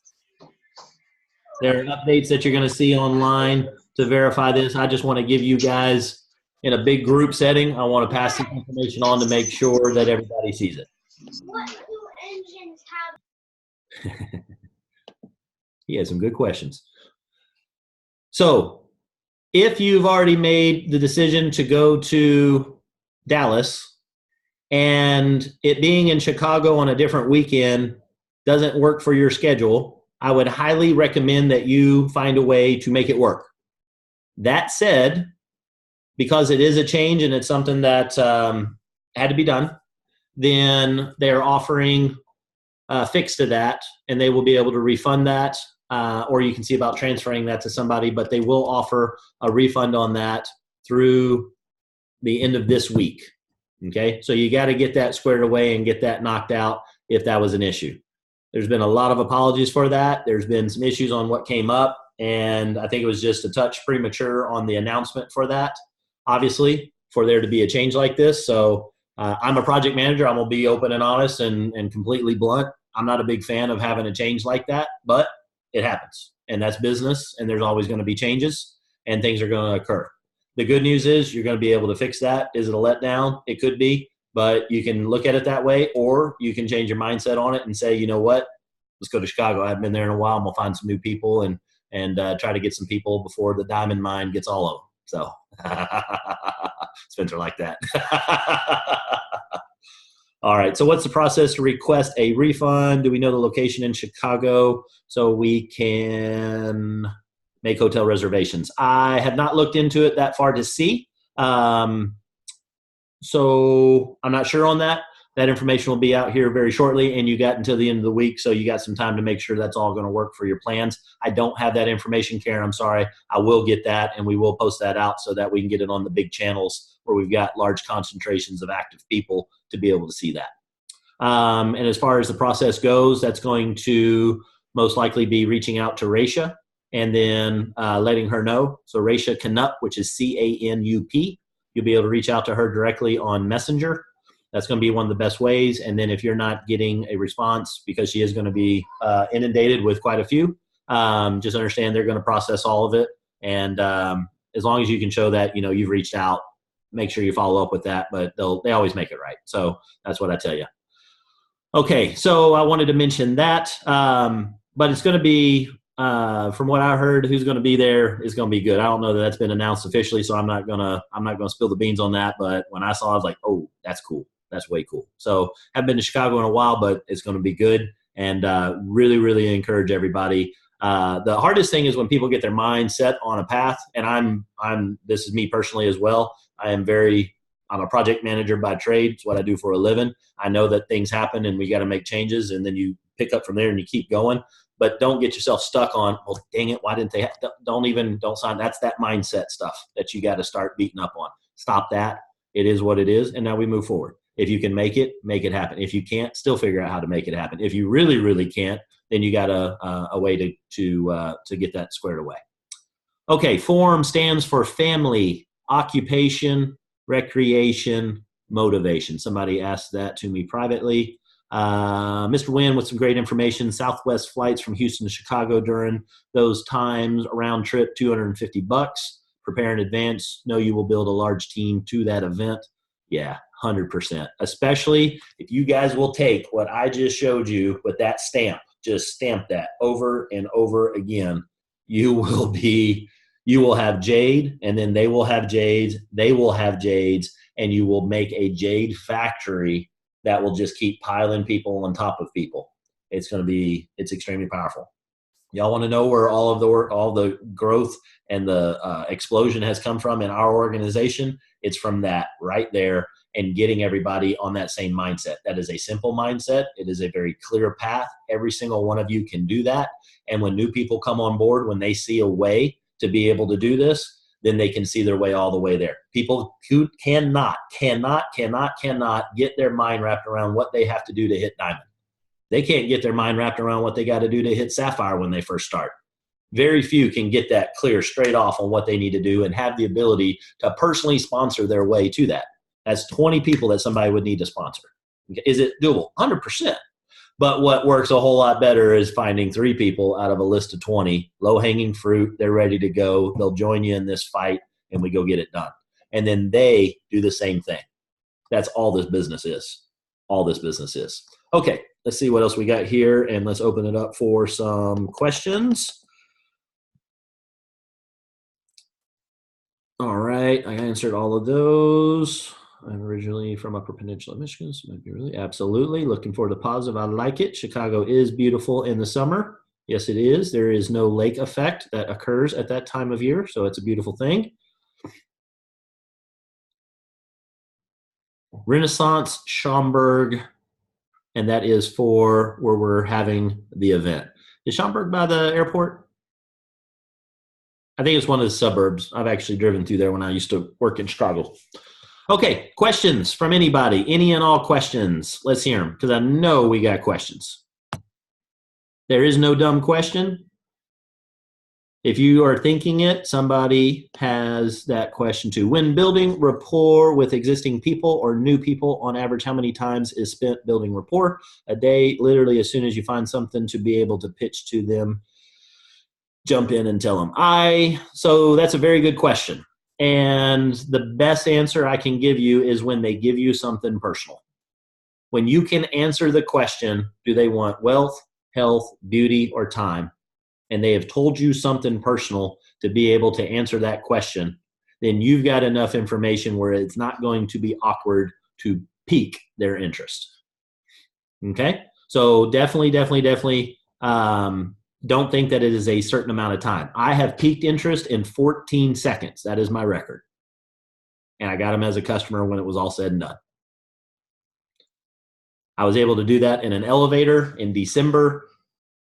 There are updates that you're going to see online to verify this. I just want to give you guys, in a big group setting, I want to pass this information on to make sure that everybody sees it. What do engines have? He had some good questions. So, if you've already made the decision to go to Dallas and it being in Chicago on a different weekend doesn't work for your schedule, I would highly recommend that you find a way to make it work. That said, because it is a change and it's something that had to be done, then they're offering a fix to that, and they will be able to refund that, or you can see about transferring that to somebody, but they will offer a refund on that through the end of this week. Okay, so you got to get that squared away and get that knocked out if that was an issue. There's been a lot of apologies for that. There's been some issues on what came up, and I think it was just a touch premature on the announcement for that, obviously, for there to be a change like this. So I'm a project manager. I'm going to be open and honest and completely blunt. I'm not a big fan of having a change like that, but it happens, and that's business, and there's always going to be changes, and things are going to occur. The good news is you're going to be able to fix that. Is it a letdown? It could be, but you can look at it that way, or you can change your mindset on it and say, you know what, let's go to Chicago. I haven't been there in a while. I'm gonna find some new people and try to get some people before the diamond mine gets all of them. So Spencer like that. All right. So what's the process to request a refund? Do we know the location in Chicago so we can make hotel reservations? I have not looked into it that far to see. So I'm not sure on that. That information will be out here very shortly, and you got until the end of the week, so you got some time to make sure that's all going to work for your plans. I don't have that information, Karen. I'm sorry. I will get that, and we will post that out so that we can get it on the big channels where we've got large concentrations of active people to be able to see that. And as far as the process goes, that's going to most likely be reaching out to Raisha and then letting her know. So Raisha Canup, which is C-A-N-U-P, you'll be able to reach out to her directly on Messenger. That's going to be one of the best ways. And then if you're not getting a response, because she is going to be inundated with quite a few, just understand they're going to process all of it. And as long as you can show that, you've reached out, make sure you follow up with that. But they always make it right. So that's what I tell you. Okay, so I wanted to mention that. But it's going to be, from what I heard, who's going to be there is going to be good. I don't know that that's been announced officially, so I'm not gonna spill the beans on that. But when I saw it, I was like, oh, that's cool. That's way cool. So haven't been to Chicago in a while, but it's going to be good. And really, really encourage everybody. The hardest thing is when people get their mind set on a path. And this is me personally as well. I'm a project manager by trade. It's what I do for a living. I know that things happen and we got to make changes, and then you pick up from there and you keep going. But don't get yourself stuck on, well, dang it, why didn't they don't sign. That's that mindset stuff that you got to start beating up on. Stop that. It is what it is, and now we move forward. If you can make it happen. If you can't, still figure out how to make it happen. If you really, really can't, then you got a way to get that squared away. Okay, FORM stands for family, occupation, recreation, motivation. Somebody asked that to me privately. Mr. Wynn with some great information. Southwest flights from Houston to Chicago during those times, round trip, $250. Prepare in advance. Know you will build a large team to that event. Yeah, 100%. Especially if you guys will take what I just showed you with that stamp, just stamp that over and over again. You will have jade, and then they will have jades. They will have jades, and you will make a jade factory that will just keep piling people on top of people. It's extremely powerful. Y'all want to know where all the growth and the explosion has come from in our organization? It's from that right there, and getting everybody on that same mindset. That is a simple mindset. It is a very clear path. Every single one of you can do that. And when new people come on board, when they see a way to be able to do this, then they can see their way all the way there. People who cannot get their mind wrapped around what they have to do to hit diamond. They can't get their mind wrapped around what they got to do to hit sapphire when they first start. Very few can get that clear straight off on what they need to do and have the ability to personally sponsor their way to that. That's 20 people that somebody would need to sponsor. Is it doable? 100%. But what works a whole lot better is finding 3 people out of a list of 20, low-hanging fruit. They're ready to go. They'll join you in this fight, and we go get it done. And then they do the same thing. That's all this business is. All this business is. Okay, let's see what else we got here, and let's open it up for some questions. All right, I answered all of those. I'm originally from Upper Peninsula, Michigan, so it might be really, absolutely. Looking for the positive. I like it. Chicago is beautiful in the summer. Yes, it is. There is no lake effect that occurs at that time of year, so it's a beautiful thing. Renaissance Schaumburg, and that is for where we're having the event. Is Schaumburg by the airport? I think it's one of the suburbs. I've actually driven through there when I used to work in Chicago. Okay, questions from anybody, any and all questions. Let's hear them, because I know we got questions. There is no dumb question. If you are thinking it, somebody has that question too. When building rapport with existing people or new people, on average, how many times is spent building rapport? A day, literally as soon as you find something to be able to pitch to them, jump in and tell them. So that's a very good question. And the best answer I can give you is when they give you something personal. When you can answer the question, do they want wealth, health, beauty, or time? And they have told you something personal to be able to answer that question, then you've got enough information where it's not going to be awkward to pique their interest. Okay? So definitely don't think that it is a certain amount of time. I have piqued interest in 14 seconds. That is my record. And I got them as a customer when it was all said and done. I was able to do that in an elevator in December.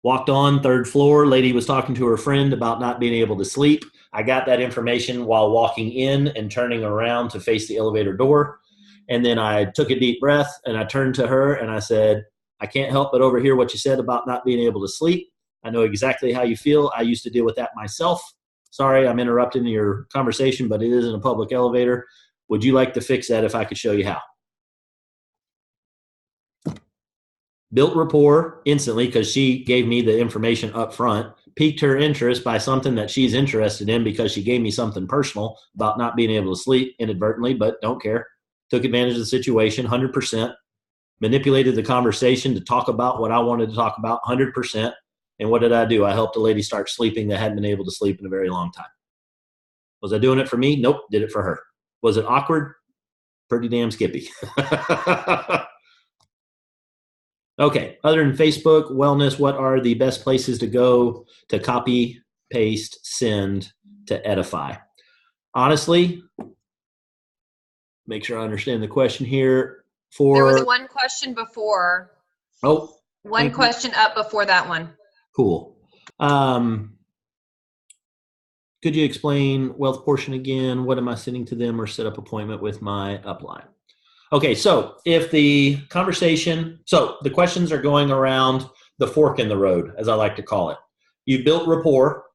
Walked on, third floor. Lady was talking to her friend about not being able to sleep. I got that information while walking in and turning around to face the elevator door. And then I took a deep breath and I turned to her and I said, I can't help but overhear what you said about not being able to sleep. I know exactly how you feel. I used to deal with that myself. Sorry, I'm interrupting your conversation, but it is in a public elevator. Would you like to fix that if I could show you how? Built rapport instantly because she gave me the information up front, piqued her interest by something that she's interested in because she gave me something personal about not being able to sleep inadvertently, but don't care. Took advantage of the situation 100%, manipulated the conversation to talk about what I wanted to talk about 100%. And what did I do? I helped a lady start sleeping that hadn't been able to sleep in a very long time. Was I doing it for me? Nope, did it for her. Was it awkward? Pretty damn skippy. Okay, other than Facebook, wellness, what are the best places to go to copy, paste, send to Edify? Honestly, make sure I understand the question here. There was one question before. Oh. One question up before that one. Cool. Could you explain wealth portion again? What am I sending to them or set up appointment with my upline? Okay, so if the conversation, so the questions are going around the fork in the road, as I like to call it. You built rapport,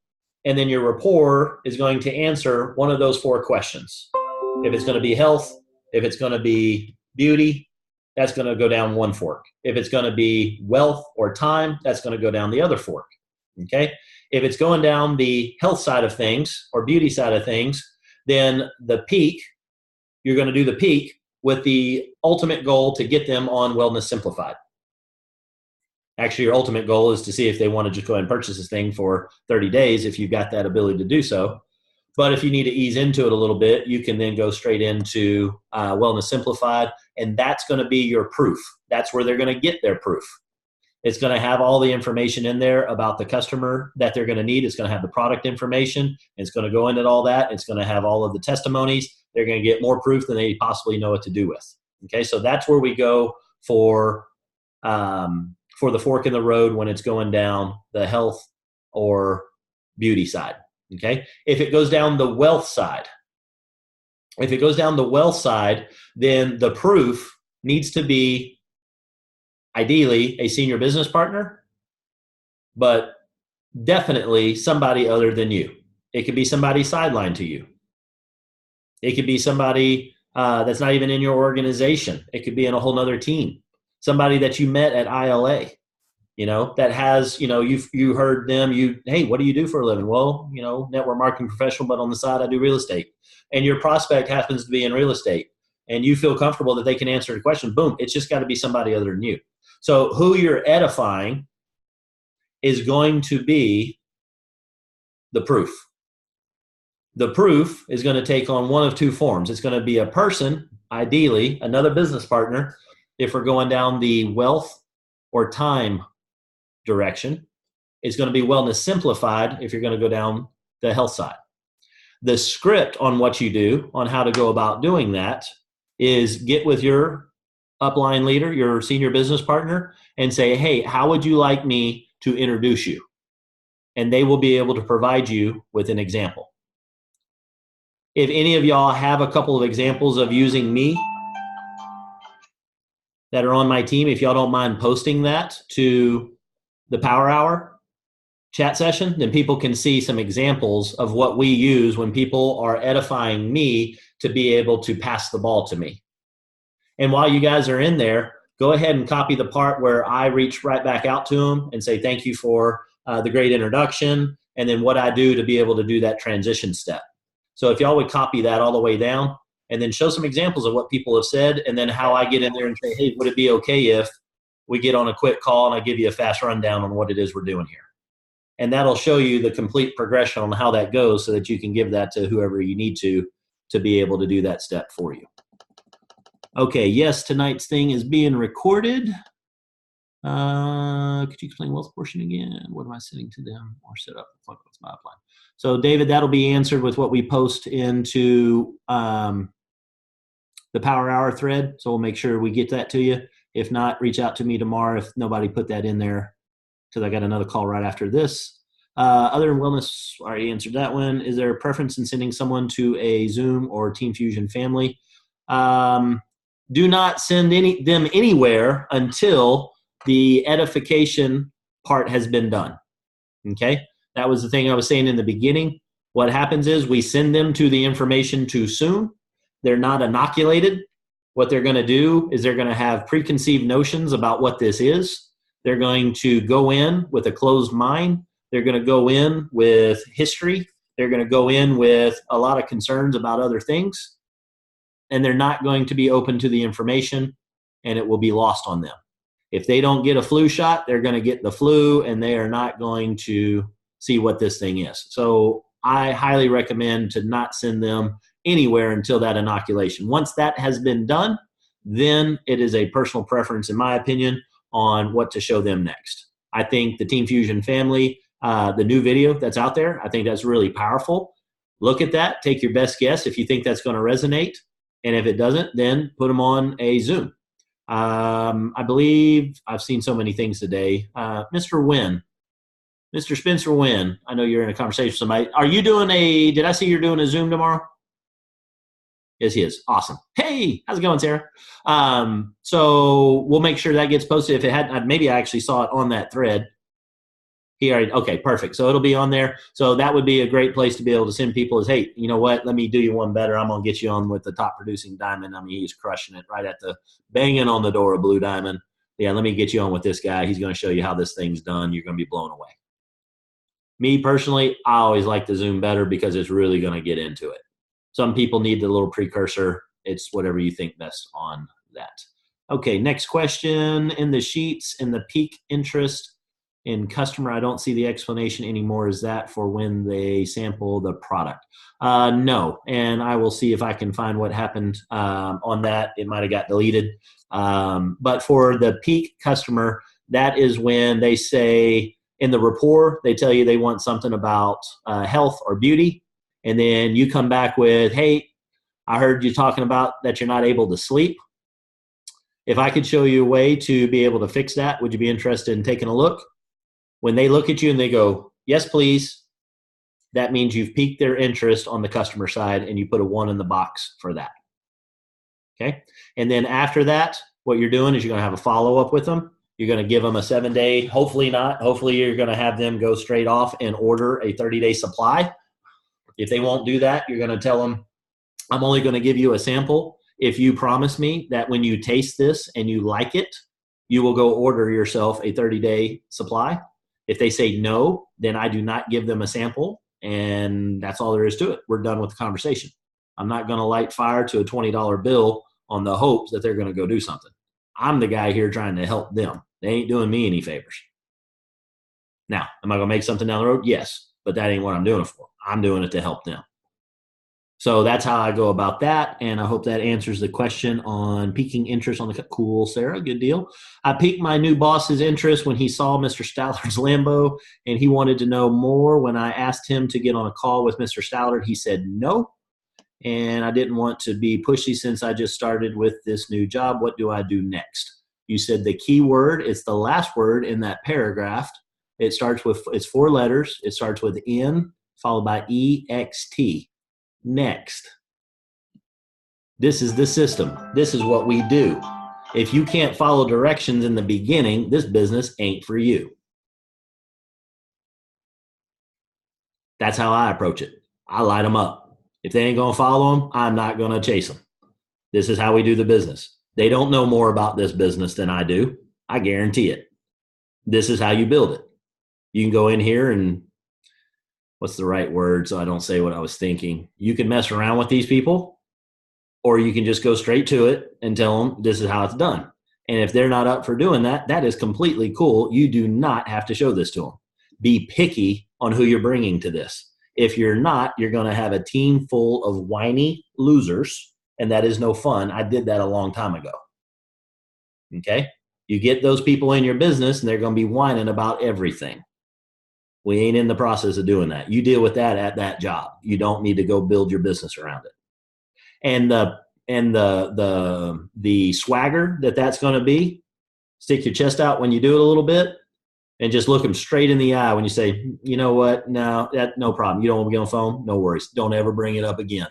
and then your rapport is going to answer one of those 4 questions. If it's going to be health, if it's going to be beauty, that's going to go down one fork. If it's going to be wealth or time, that's going to go down the other fork. Okay? If it's going down the health side of things or beauty side of things, then the peak, you're going to do the peak with the ultimate goal to get them on Wellness Simplified. Actually, your ultimate goal is to see if they want to just go ahead and purchase this thing for 30 days if you've got that ability to do so. But if you need to ease into it a little bit, you can then go straight into Wellness Simplified, and that's going to be your proof. That's where they're going to get their proof. It's going to have all the information in there about the customer that they're going to need. It's going to have the product information. It's going to go into all that. It's going to have all of the testimonies. They're going to get more proof than they possibly know what to do with. Okay, so that's where we go for the fork in the road when it's going down the health or beauty side. Okay, if it goes down the wealth side, then the proof needs to be ideally a senior business partner, but definitely somebody other than you. It could be somebody sidelined to you. It could be somebody that's not even in your organization. It could be in a whole nother team. Somebody that you met at ILA, that has, you heard them, hey, what do you do for a living? Well, network marketing professional, but on the side I do real estate. And your prospect happens to be in real estate and you feel comfortable that they can answer the question. Boom, it's just got to be somebody other than you. So who you're edifying is going to be the proof. The proof is going to take on one of 2 forms. It's going to be a person, ideally, another business partner, if we're going down the wealth or time direction. It's going to be Wellness Simplified if you're going to go down the health side. The script on what you do, on how to go about doing that, is get with your upline leader, your senior business partner, and say, hey, how would you like me to introduce you? And they will be able to provide you with an example. If any of y'all have a couple of examples of using me that are on my team, if y'all don't mind posting that to the Power Hour chat session, then people can see some examples of what we use when people are edifying me to be able to pass the ball to me. And while you guys are in there, go ahead and copy the part where I reach right back out to them and say, thank you for the great introduction, and then what I do to be able to do that transition step. So if y'all would copy that all the way down and then show some examples of what people have said, and then how I get in there and say, hey, would it be okay if we get on a quick call and I give you a fast rundown on what it is we're doing here? And that'll show you the complete progression on how that goes so that you can give that to whoever you need to be able to do that step for you. Okay, yes, tonight's thing is being recorded. Could you explain wealth portion again? What am I sending to them or set up? What's my upline? So David, that'll be answered with what we post into the Power Hour thread. So we'll make sure we get that to you. If not, reach out to me tomorrow if nobody put that in there, because I got another call right after this. Other than wellness, I already answered that one. Is there a preference in sending someone to a Zoom or Team Fusion family? Do not send them anywhere until the edification part has been done. Okay? That was the thing I was saying in the beginning. What happens is we send them to the information too soon. They're not inoculated. What they're going to do is they're going to have preconceived notions about what this is. They're going to go in with a closed mind. They're going to go in with history. They're going to go in with a lot of concerns about other things. And they're not going to be open to the information, and it will be lost on them. If they don't get a flu shot, they're going to get the flu, and they are not going to see what this thing is. So I highly recommend to not send them anywhere until that inoculation. Once that has been done, then it is a personal preference, in my opinion, on what to show them next. I think the Team Fusion family, the new video that's out there, I think that's really powerful. Look at that. Take your best guess if you think that's going to resonate. And if it doesn't, then put them on a Zoom. I believe I've seen so many things today. Mr. Wynn, Mr. Spencer Wynn, I know you're in a conversation with somebody. Are you doing did I see you're doing a Zoom tomorrow? Yes, he is. Awesome. Hey, how's it going, Sarah? So we'll make sure that gets posted. If it hadn't, maybe I actually saw it on that thread. Okay, perfect. So it'll be on there. So that would be a great place to be able to send people is, hey, you know what? Let me do you one better. I'm going to get you on with the top producing diamond. I mean, he's crushing it right at the banging on the door of Blue Diamond. Yeah, let me get you on with this guy. He's going to show you how this thing's done. You're going to be blown away. Me personally, I always like the Zoom better because it's really going to get into it. Some people need the little precursor. It's whatever you think best on that. Okay, next question. In the sheets, in the peak interest in customer, I don't see the explanation anymore. Is that for when they sample the product? No, and I will see if I can find what happened on that. It might have got deleted. But for the peak customer, that is when they say in the rapport, they tell you they want something about health or beauty. And then you come back with, hey, I heard you talking about that you're not able to sleep. If I could show you a way to be able to fix that, would you be interested in taking a look? When they look at you and they go, yes, please, that means you've piqued their interest on the customer side and you put a 1 in the box for that. Okay? And then after that, what you're doing is you're going to have a follow-up with them. You're going to give them a 7-day, hopefully not. Hopefully you're going to have them go straight off and order a 30-day supply. If they won't do that, you're going to tell them, I'm only going to give you a sample if you promise me that when you taste this and you like it, you will go order yourself a 30-day supply. If they say no, then I do not give them a sample, and that's all there is to it. We're done with the conversation. I'm not going to light fire to a $20 bill on the hopes that they're going to go do something. I'm the guy here trying to help them. They ain't doing me any favors. Now, am I going to make something down the road? Yes, but that ain't what I'm doing it for. I'm doing it to help them. So that's how I go about that, and I hope that answers the question on piquing interest on the cool, Sarah. Good deal. I piqued my new boss's interest when he saw Mr. Stallard's Lambo, and he wanted to know more. When I asked him to get on a call with Mr. Stallard, he said no, and I didn't want to be pushy since I just started with this new job. What do I do next? You said the key word. It's the last word in that paragraph. It starts with, it's 4 letters. It starts with N followed by EXT. Next. This is the system. This is what we do. If you can't follow directions in the beginning, this business ain't for you. That's how I approach it. I light them up. If they ain't going to follow them, I'm not going to chase them. This is how we do the business. They don't know more about this business than I do. I guarantee it. This is how you build it. You can go in here and what's the right word so I don't say what I was thinking. You can mess around with these people, or you can just go straight to it and tell them this is how it's done. And if they're not up for doing that, that is completely cool. You do not have to show this to them. Be picky on who you're bringing to this. If you're not, you're going to have a team full of whiny losers, and that is no fun. I did that a long time ago. Okay? You get those people in your business, and they're going to be whining about everything. We ain't in the process of doing that. You deal with that at that job. You don't need to go build your business around it. And the swagger that's going to be, stick your chest out when you do it a little bit, and just look them straight in the eye when you say, you know what, no problem. You don't want to be on the phone? No worries. Don't ever bring it up again.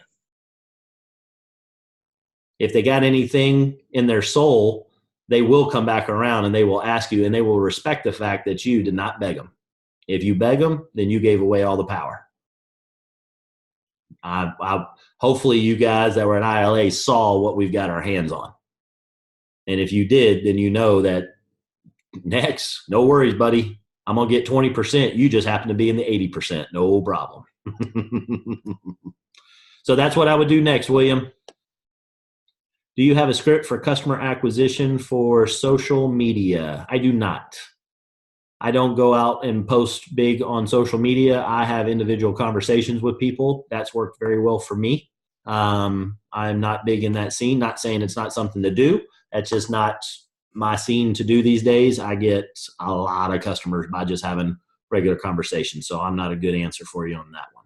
If they got anything in their soul, they will come back around and they will ask you, and they will respect the fact that you did not beg them. If you beg them, then you gave away all the power. Hopefully you guys that were at ILA saw what we've got our hands on. And if you did, then you know that next, no worries, buddy. I'm going to get 20%. You just happen to be in the 80%. No problem. So that's what I would do next, William. Do you have a script for customer acquisition for social media? I do not. I don't go out and post big on social media. I have individual conversations with people. That's worked very well for me. I'm not big in that scene. Not saying it's not something to do. That's just not my scene to do these days. I get a lot of customers by just having regular conversations. So I'm not a good answer for you on that one.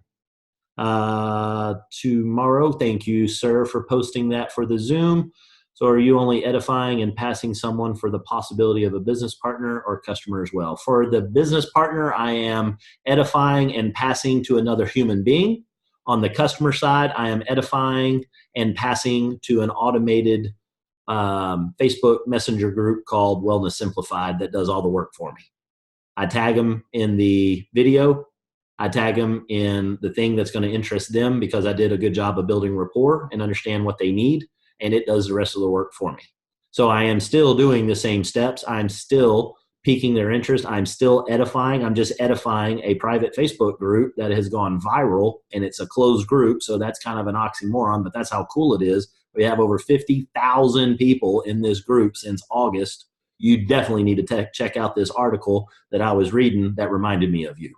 Tomorrow, thank you, sir, for posting that for the Zoom. So are you only edifying and passing someone for the possibility of a business partner or customer as well? For the business partner, I am edifying and passing to another human being. On the customer side, I am edifying and passing to an automated Facebook Messenger group called Wellness Simplified that does all the work for me. I tag them in the video. I tag them in the thing that's going to interest them because I did a good job of building rapport and understand what they need, and it does the rest of the work for me. So I am still doing the same steps. I'm still piquing their interest. I'm still edifying. I'm just edifying a private Facebook group that has gone viral, and it's a closed group. So that's kind of an oxymoron, but that's how cool it is. We have over 50,000 people in this group since August. You definitely need to check out this article that I was reading that reminded me of you.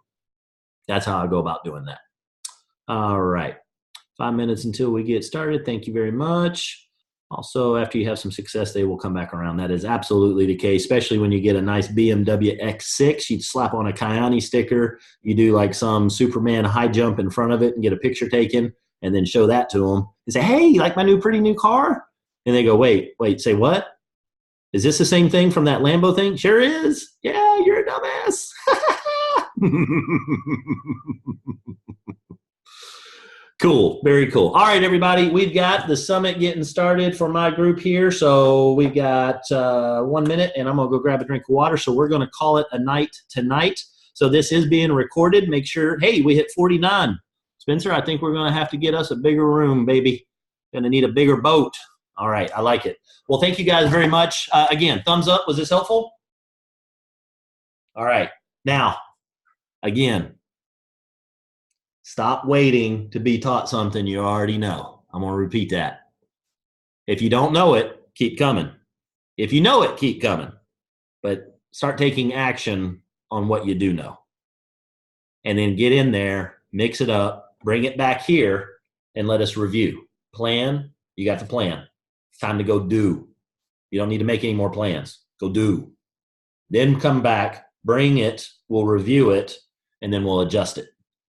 That's how I go about doing that. All right. 5 minutes until we get started. Thank you very much. Also, after you have some success, they will come back around. That is absolutely the case, especially when you get a nice BMW X6. You slap on a Kyani sticker. You do like some Superman high jump in front of it and get a picture taken, and then show that to them and say, hey, you like my pretty new car? And they go, wait, say what? Is this the same thing from that Lambo thing? Sure is. Yeah, you're a dumbass. Cool. Very cool. All right, everybody. We've got the summit getting started for my group here. So we've got 1 minute, and I'm going to go grab a drink of water. So we're going to call it a night tonight. So this is being recorded. Make sure, hey, we hit 49. Spencer, I think we're going to have to get us a bigger room, baby. Going to need a bigger boat. All right. I like it. Well, thank you guys very much. Again, thumbs up. Was this helpful? All right. Now, again, stop waiting to be taught something you already know. I'm going to repeat that. If you don't know it, keep coming. If you know it, keep coming. But start taking action on what you do know. And then get in there, mix it up, bring it back here, and let us review. Plan. You got the plan. It's time to go do. You don't need to make any more plans. Go do. Then come back, bring it, we'll review it, and then we'll adjust it.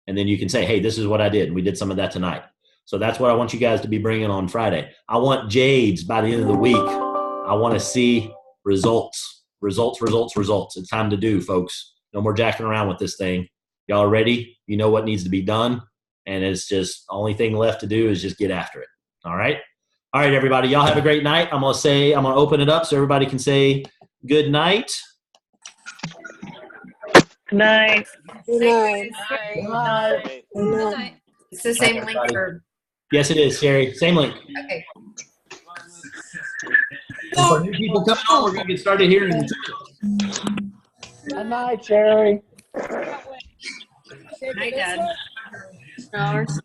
And then you can say, hey, this is what I did. We did some of that tonight. So that's what I want you guys to be bringing on Friday. I want Jades by the end of the week. I want to see results. Results. It's time to do, folks. No more jacking around with this thing. Y'all ready? You know what needs to be done. And it's just the only thing left to do is just get after it. All right? All right, everybody. Y'all have a great night. I'm going to open it up so everybody can say good night. Good night. Good night. Good night. Good night. It's the same link for, Yes, it is, Sherry. Same link. okay. And for new people coming on, we're going to get started here in a minute. Good night, Sherry. Night, Dad. Hours.